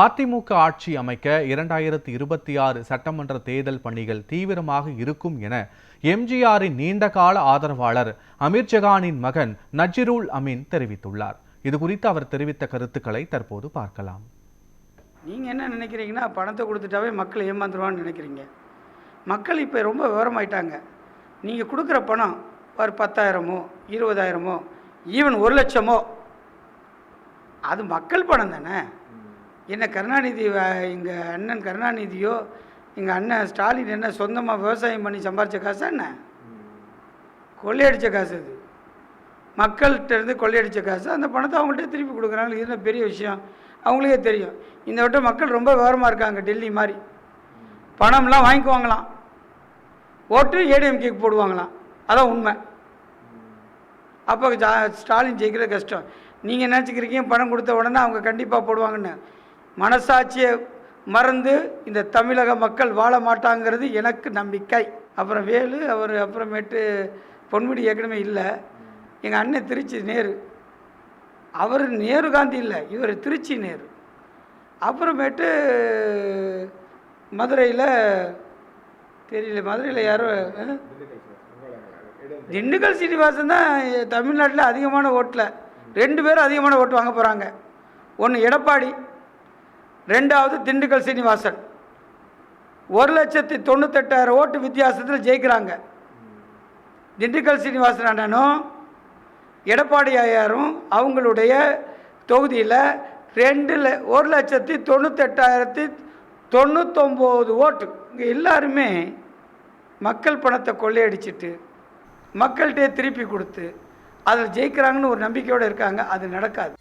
அதிமுக ஆட்சி அமைக்க 2026 சட்டமன்ற தேர்தல் பணிகள் தீவிரமாக இருக்கும் என எம்ஜிஆரின் நீண்டகால ஆதரவாளர் அமீர் ஜகானின் மகன் நஜிருல் அமீன் தெரிவித்துள்ளார். இதுகுறித்து அவர் தெரிவித்த கருத்துக்களை தற்போது பார்க்கலாம். நீங்கள் என்ன நினைக்கிறீங்கன்னா, பணத்தை கொடுத்துட்டாவே மக்கள் ஏமாந்துருவான்னு நினைக்கிறீங்க. மக்கள் இப்போ ரொம்ப விவரமாயிட்டாங்க. நீங்கள் கொடுக்குற பணம் ஒரு 10,000மோ 20,000மோ ஈவன் 1 லட்சமோ அது மக்கள் பணம் தானே. என்ன கருணாநிதி, எங்கள் அண்ணன் கருணாநிதியோ எங்கள் அண்ணன் ஸ்டாலின் என்ன சொந்தமாக விவசாயம் பண்ணி சம்பாரித்த காசா என்ன? கொள்ளையடித்த காசு. அது மக்கள்கிட்ட இருந்து கொள்ளையடித்த காசு. அந்த பணத்தை அவங்கள்ட்ட திருப்பி கொடுக்குறாங்க. இது என்ன பெரிய விஷயம்? அவங்களுக்கே தெரியும். இந்த வட்டம் மக்கள் ரொம்ப விவரமாக இருக்காங்க. டெல்லி மாதிரி பணம்லாம் வாங்கிக்குவாங்களாம், ஓட்டு ஏடிஎம்கேக்கு போடுவாங்களாம். அதான் உண்மை. அப்போ ஸ்டாலின் ஜெயிக்கிற கஷ்டம். நீங்கள் நினச்சிக்கிறீங்க பணம் கொடுத்த உடனே அவங்க கண்டிப்பாக போடுவாங்கன்னு. மனசாட்சியை மறந்து இந்த தமிழக மக்கள் வாழ மாட்டாங்கிறது எனக்கு நம்பிக்கை. அப்புறம் வேலு அவர் அப்புறமேட்டு பொன்முடி ஏற்கனவே இல்லை. எங்கள் அண்ணன் திருச்சி நேரு, அவர் நேரு காந்தி இல்லை, இவர் திருச்சி நேரு. அப்புறமேட்டு மதுரையில் தெரியல, மதுரையில் யாரோ திண்டுக்கல் சீனிவாசன் தான் தமிழ்நாட்டில் அதிகமான ஓட்டில் 2 பேரும் அதிகமான ஓட்டு வாங்க போகிறாங்க. ஒன்று எடப்பாடி, 2வது திண்டுக்கல் சீனிவாசன். 1,98,000 ஓட்டு வித்தியாசத்தில் ஜெயிக்கிறாங்க. திண்டுக்கல் சீனிவாசன் அண்ணனும் எடப்பாடி ஐயாரும் அவங்களுடைய தொகுதியில் 1,98,099 ஓட்டு. இங்கே எல்லாருமே மக்கள் பணத்தை கொள்ளையடிச்சிட்டு மக்கள்கிட்டே திருப்பி கொடுத்து அதில் ஜெயிக்கிறாங்கன்னு ஒரு நம்பிக்கையோடு இருக்காங்க. அது நடக்காது.